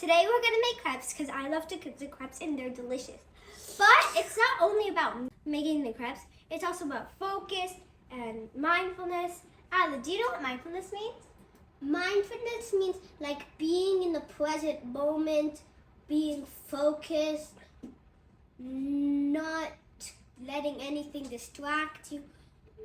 Today we're gonna make crepes because I love to cook the crepes and they're delicious. But it's not only about making the crepes, it's also about focus and mindfulness. Ala, do you know what mindfulness means? Mindfulness means like being in the present moment, being focused, not letting anything distract you,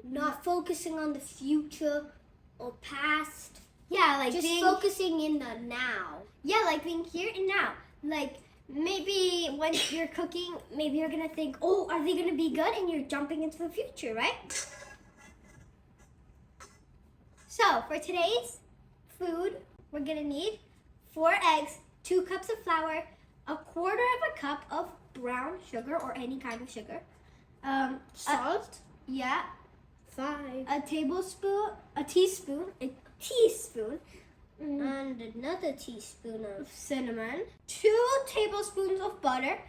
not focusing on the future or past. Yeah, like just being, focusing in the now. Yeah, like being here and now. Like maybe when you're cooking, maybe you're gonna think, oh, are they gonna be good? And you're jumping into the future, right? So for today's food, we're gonna need 4 eggs, 2 cups of flour, 1/4 of a cup of brown sugar or any kind of sugar. Salt? Yeah. 5. A teaspoon, And another teaspoon of cinnamon, 2 tablespoons of butter,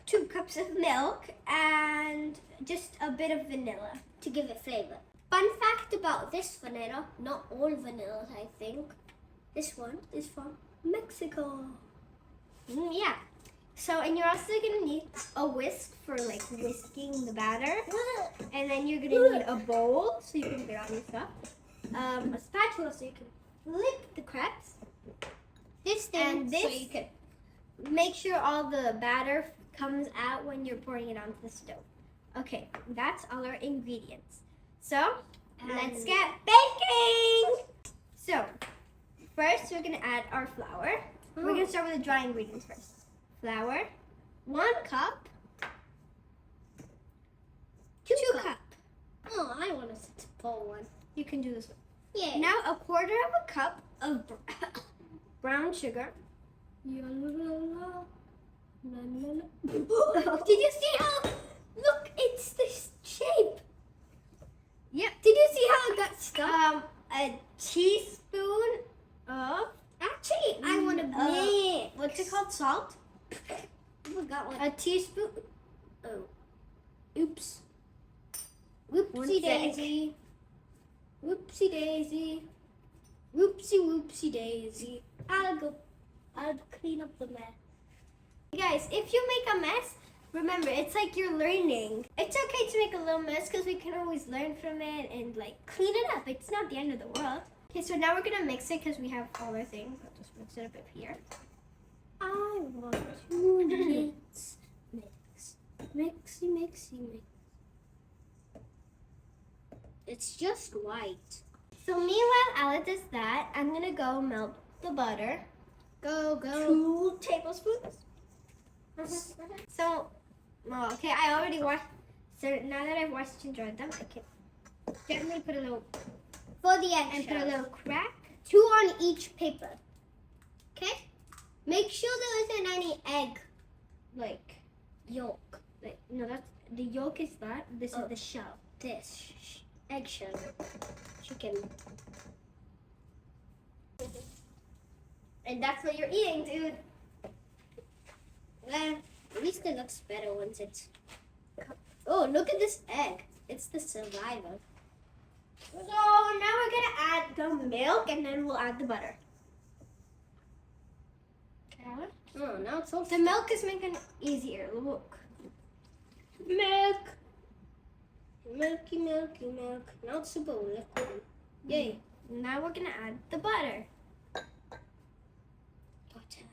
2 cups of milk, and just a bit of vanilla to give it flavor. Fun fact about this vanilla, not all vanillas I think. This one is from Mexico. Yeah. So, and you're also gonna need a whisk for like whisking the batter. And then you're gonna need a bowl so you can put on your stuff. A spatula so you can flip the crepes. This thing And this, so you can make sure all the batter comes out when you're pouring it onto the stove. Okay, that's all our ingredients. So, let's get baking! So, first we're gonna add our flour. We're gonna start with the dry ingredients first. Flour, 1 cup, 2 cup. Oh, I want to pour one. You can do this one. Yeah. Now 1/4 of a cup of brown sugar. Did you see how? Look, it's this shape. Yep. Did you see how it got stuck? A teaspoon of, Actually, I want to mix. what's it called? Salt? I forgot what. A teaspoon. Oh. Oops. Whoopsie daisy. Whoopsie daisy. Whoopsie daisy. I'll clean up the mess. Guys, if you make a mess, remember, it's like you're learning. It's okay to make a little mess because we can always learn from it and like clean it up. It's not the end of the world. Okay, so now we're gonna mix it because we have all our things. I'll just mix it up here. I want to mix. It's just white. So meanwhile, Ala does that. I'm gonna go melt the butter. Go. 2 tablespoons. So, okay, I already washed. So now that I've washed and dried them, I can gently put a little For the and egg put a little crack. 2 on each paper. Okay? Make sure there isn't any egg Like, yolk. like no, that's the yolk is that. This is Oh. the shell. This eggshell. Chicken. And that's what you're eating, dude. Well, at least it looks better once it's. Oh, look at this egg. It's the survivor. So now we're gonna add the milk and then we'll add the butter. Okay. Oh, now it's all. The milk is making it easier. Look. Milk. Milky. Now it's super liquid. Yay. Now we're gonna add the butter. Butter.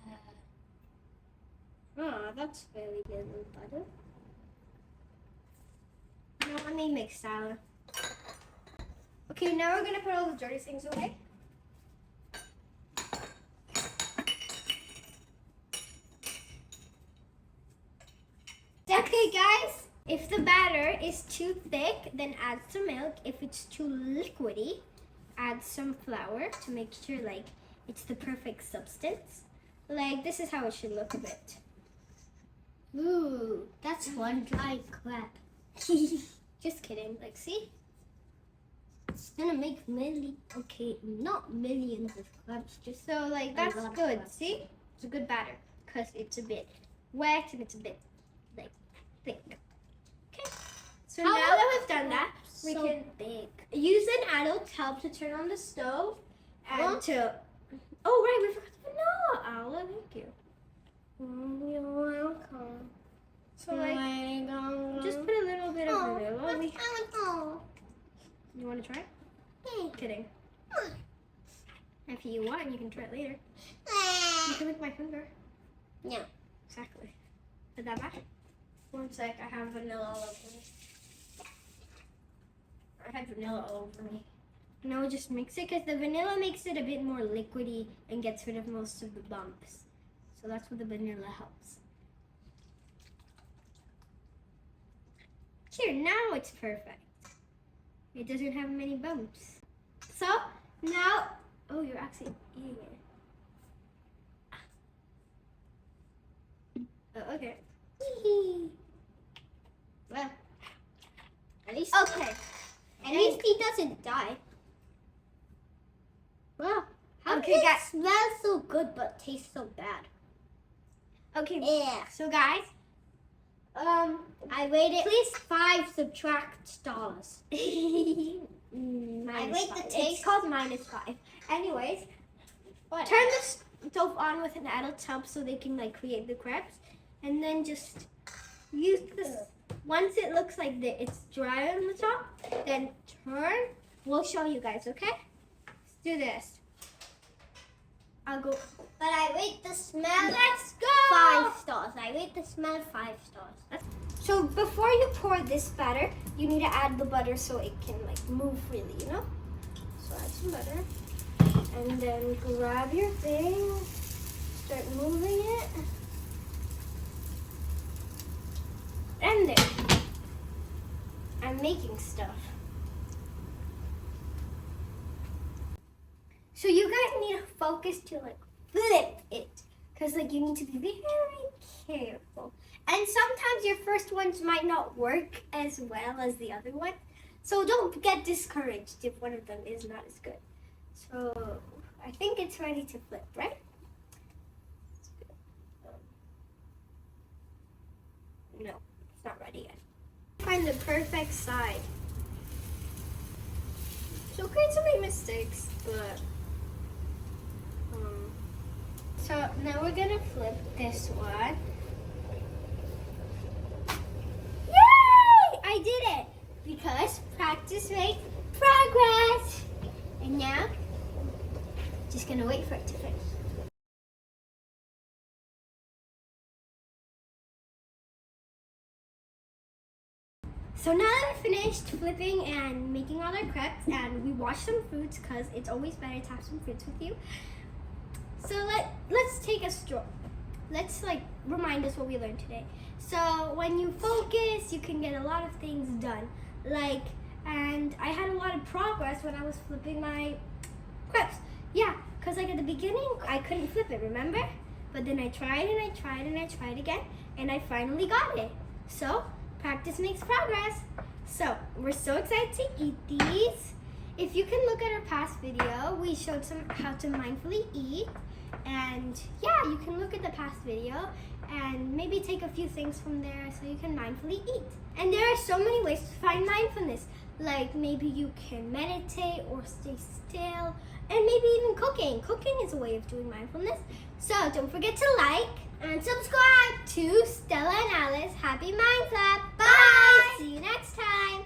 Ah, that's very good with butter. Now let me mix, Tyler. Okay, now we're gonna put all the dirty things away. Okay, guys. If the batter is too thick, then add some milk. If it's too liquidy, add some flour to make sure like it's the perfect substance. Like this is how it should look a bit. Ooh, that's one dry crap. Just kidding. Like, see? It's gonna make not millions of crabs, just So like a that's lot of good. crabs. See? It's a good batter because it's a bit wet and it's a bit like thick. Okay. So How now are that we've done that, we so can big. use an adult to help to turn on the stove and Huh? to. Oh right, we forgot the vanilla. Ala, thank you. You're welcome. So like, just put a little bit of vanilla. You want to try it? Kidding. If you want, you can try it later. You can lick my finger. No. Exactly. Put that back. 1 sec, I have vanilla all over me. I had vanilla all over me. No, just mix it because the vanilla makes it a bit more liquidy and gets rid of most of the bumps. So that's what the vanilla helps. Here, now it's perfect. It doesn't have many bumps. So now, oh, you're actually eating it. Oh, okay. Well, At least, okay. at least he doesn't die. Well, How okay, can it guys. smell so good but taste so bad? Okay. Yeah. So guys, I rated at least 5 subtract stars. I rate the taste. It's called -5. Anyways, What? turn the stove on with an adult's help so they can like create the crepes, and then just use this. Once it looks like it's dry on the top, then turn. We'll show you guys, okay? Let's do this. I'll go. But I rate the smell. Let's go. 5 stars. I rate the smell 5 stars. So before you pour this batter, you need to add the butter so it can like move freely, you know? So add some butter. And then grab your thing, start moving it. And there. I'm making stuff. So you guys need to focus to like flip it. Because like you need to be very careful. And sometimes your first ones might not work as well as the other one. So don't get discouraged if one of them is not as good. So I think it's ready to flip, right? No, it's not ready yet. Find the perfect side. It's okay to make mistakes, but so now we're gonna flip this one. Yay! I did it! Because practice makes progress. And now, just gonna wait for it to finish. So now that we finished flipping and making all our crepes, and we washed some fruits because it's always better to have some fruits with you. So let's take a stroll. Let's like remind us what we learned today. So when you focus, you can get a lot of things done. And I had a lot of progress when I was flipping my crepes. Yeah, because like at the beginning, I couldn't flip it, remember? But then I tried and I tried and I tried again, and I finally got it. So practice makes progress. So we're so excited to eat these. If you can look at our past video, we showed how to mindfully eat. And yeah, you can look at the past video and maybe take a few things from there so you can mindfully eat. And there are so many ways to find mindfulness. Like maybe you can meditate or stay still, and maybe even cooking. Cooking is a way of doing mindfulness. So don't forget to like and subscribe to Stella and Alice Happy Mind Lab. Bye! See you next time.